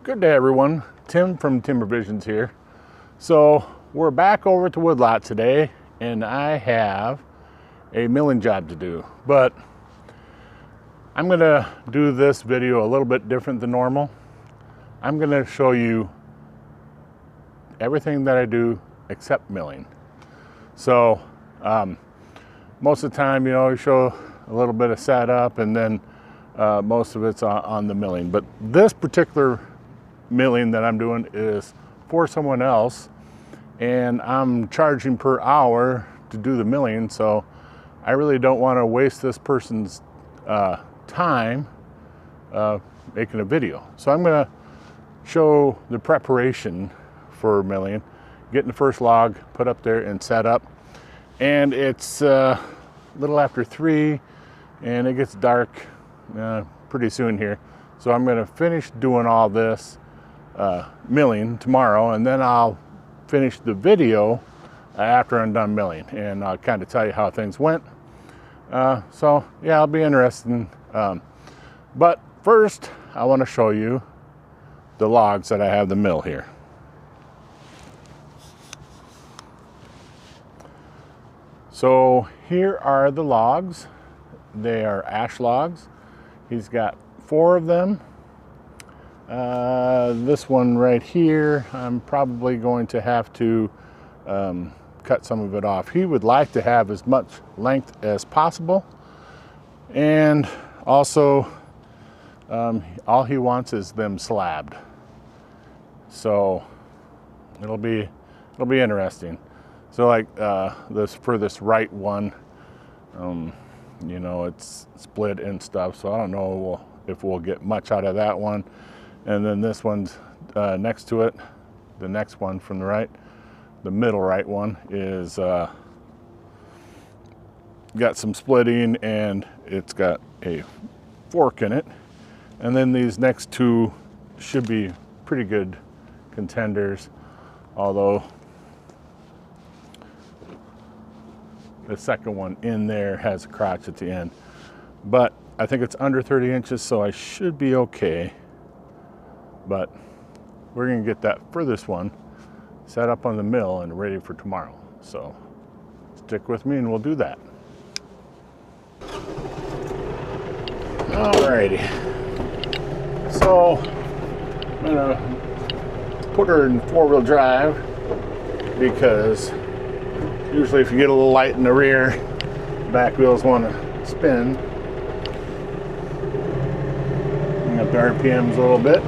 Good day, everyone. Tim from Timber Visions here. So we're back over at the woodlot today, and I have a milling job to do. But I'm going to do this video a little bit different than normal. I'm going to show you everything that I do except milling. So most of the time, you show a little bit of setup, and then most of it's on the milling. But this particular milling that I'm doing is for someone else, and I'm charging per hour to do the milling, so I really don't want to waste this person's time making a video. So I'm going to show the preparation for milling, getting the first log put up there and set up. And it's a little after 3, and it gets dark pretty soon here, so I'm going to finish doing all this milling tomorrow, and then I'll finish the video after I'm done milling, and I'll kind of tell you how things went. So yeah, it'll be interesting. But first, I want to show you the logs that I have the mill here. So here are the logs. They are ash logs. He's got 4 of them. This one right here, I'm probably going to have to cut some of it off. He would like to have as much length as possible, and also all he wants is them slabbed. So it'll be interesting. So like this right one, it's split and stuff, so I don't know if we'll get much out of that one. And then this one's next to it, the next one from the right, the middle right one is got some splitting, and it's got a fork in it. And then these next 2 should be pretty good contenders, although the second one in there has a crotch at the end. But I think it's under 30 inches, so I should be okay. But we're going to get that furthest one set up on the mill and ready for tomorrow. So stick with me and we'll do that. Alrighty. So I'm going to put her in 4-wheel drive, because usually if you get a little light in the rear, back wheels want to spin. Bring up the RPMs a little bit.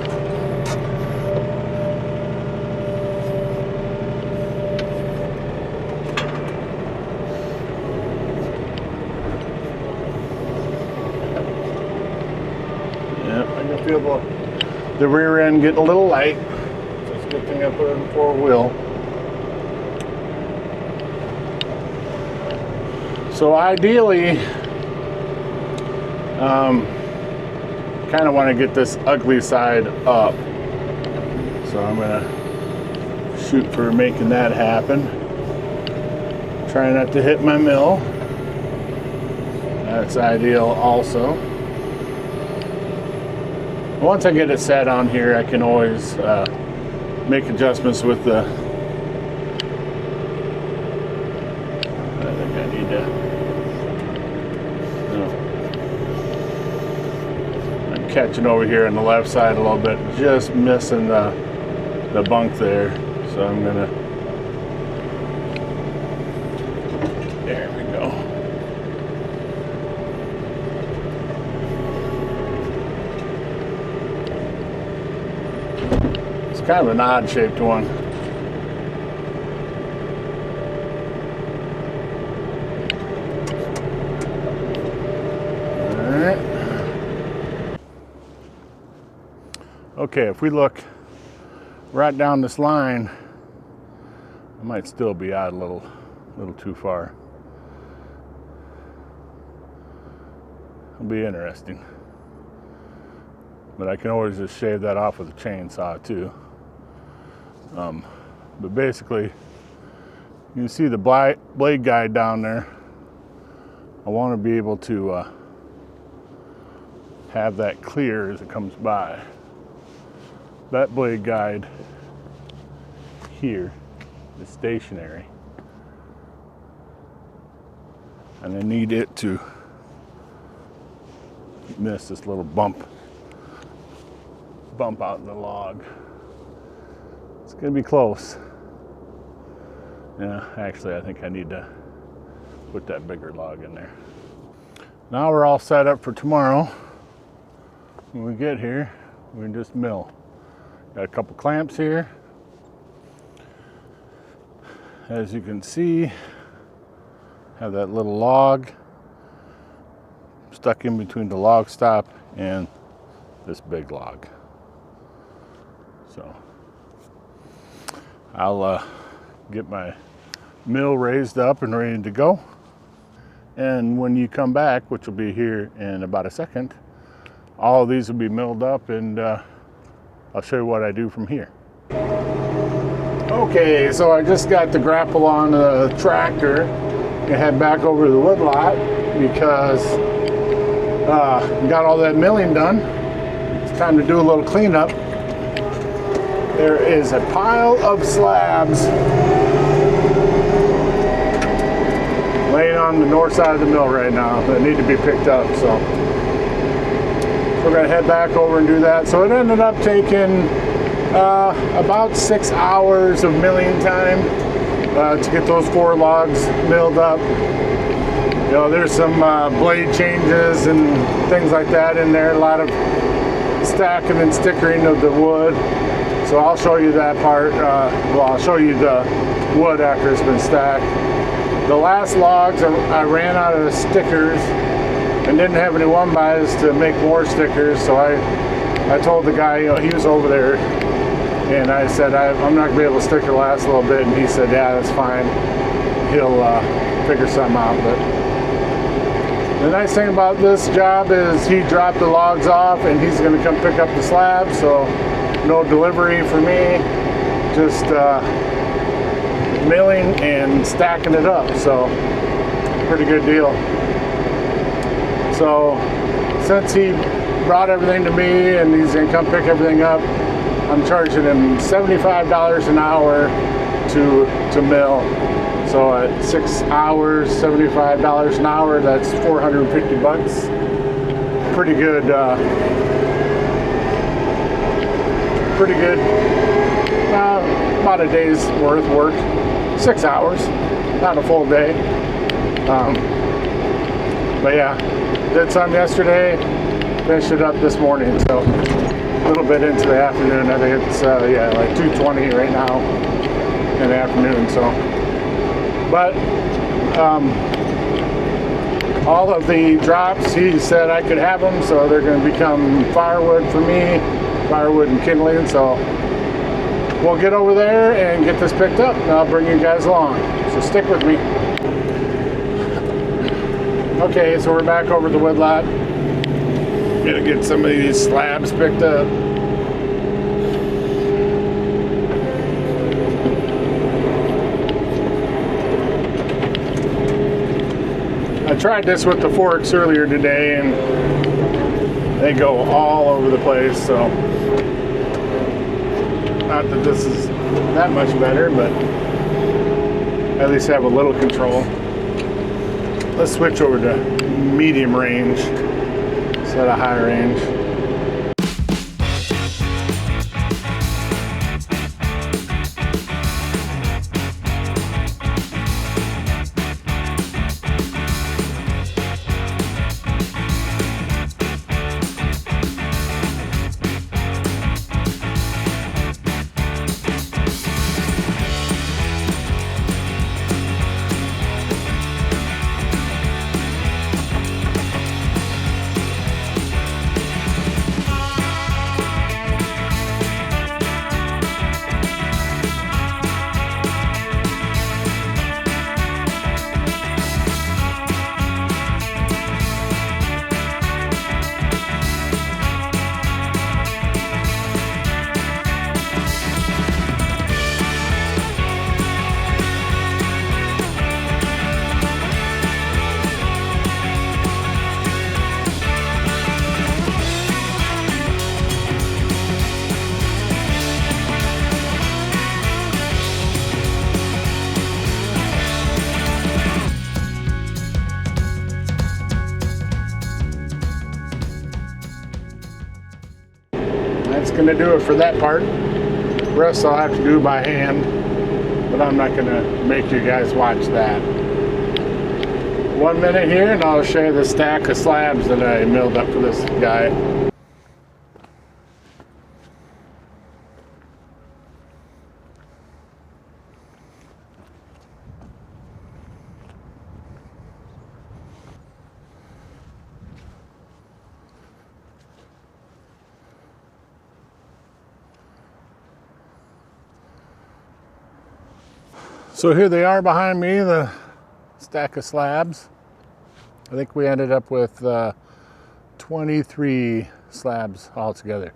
Feel the rear end getting a little light, so it's a good thing I put it in 4-wheel. So ideally, kind of want to get this ugly side up, so I'm gonna shoot for making that happen. Try not to hit my mill. That's ideal also. Once I get it set on here, I can always make adjustments with the, I think I need to, I'm catching over here on the left side a little bit, just missing the bunk there, so I'm gonna, there we go. Kind of an odd shaped one. All right. Okay, if we look right down this line, I might still be out a little too far. It'll be interesting. But I can always just shave that off with a chainsaw too. But basically, you can see the blade guide down there. I want to be able to have that clear as it comes by. that blade guide here is stationary. And I need it to miss this little bump out in the log. It's gonna be close. Yeah, actually I think I need to put that bigger log in there. Now we're all set up for tomorrow. When we get here, we can just mill. Got a couple clamps here. As you can see, have that little log stuck in between the log stop and this big log. So I'll get my mill raised up and ready to go. And when you come back, which will be here in about a second, all of these will be milled up, and I'll show you what I do from here. Okay, so I just got the grapple on the tractor and head back over to the woodlot because got all that milling done. It's time to do a little cleanup. There is a pile of slabs laying on the north side of the mill right now that need to be picked up. So we're going to head back over and do that. So it ended up taking about 6 hours of milling time to get those 4 logs milled up. You know, there's some blade changes and things like that in there, a lot of stacking and stickering of the wood. So I'll show you that part. Well, I'll show you the wood after it's been stacked. The last logs, I ran out of stickers and didn't have any 1x to make more stickers. So I told the guy, you know, he was over there, and I said, I'm not gonna be able to stick the last little bit. And he said, yeah, that's fine. He'll figure something out. But the nice thing about this job is he dropped the logs off and he's gonna come pick up the slab. So no delivery for me, just milling and stacking it up. So pretty good deal. So since he brought everything to me and he's gonna come pick everything up, I'm charging him $75 an hour to mill. So at 6 hours, $75 an hour, that's 450 bucks. Pretty good, about a day's worth work. 6 hours, not a full day. But yeah, did some yesterday, finished it up this morning, so a little bit into the afternoon. I think it's yeah, like 2:20 right now in the afternoon. So, but all of the drops, he said I could have them, so they're going to become firewood for me, firewood and kindling. So we'll get over there and get this picked up, and I'll bring you guys along. So stick with me. Okay, so we're back over the woodlot. Gonna get some of these slabs picked up. I tried this with the forks earlier today and they go all over the place, so not that this is that much better, but at least have a little control. Let's switch over to medium range instead of high range. going to do it for that part. The rest I'll have to do by hand, but I'm not going to make you guys watch that. 1 minute here and I'll show you the stack of slabs that I milled up for this guy. So here they are behind me, the stack of slabs. I think we ended up with 23 slabs altogether.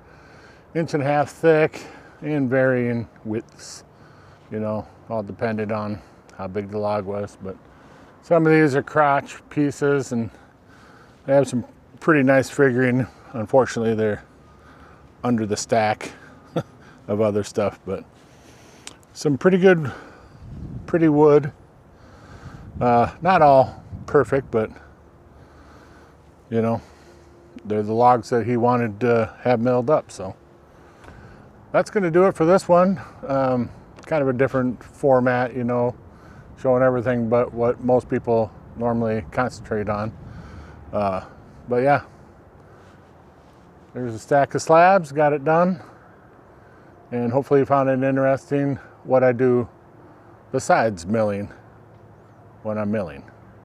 1.5 inch thick and varying widths, you know, all depended on how big the log was. But some of these are crotch pieces and they have some pretty nice figuring. Unfortunately, they're under the stack of other stuff, but some pretty good, pretty wood. Not all perfect, but you know, they're the logs that he wanted to have milled up. So that's going to do it for this one. Kind of a different format, you know, showing everything but what most people normally concentrate on. But yeah, there's a stack of slabs, got it done. And hopefully you found it interesting what I do besides milling when I'm milling.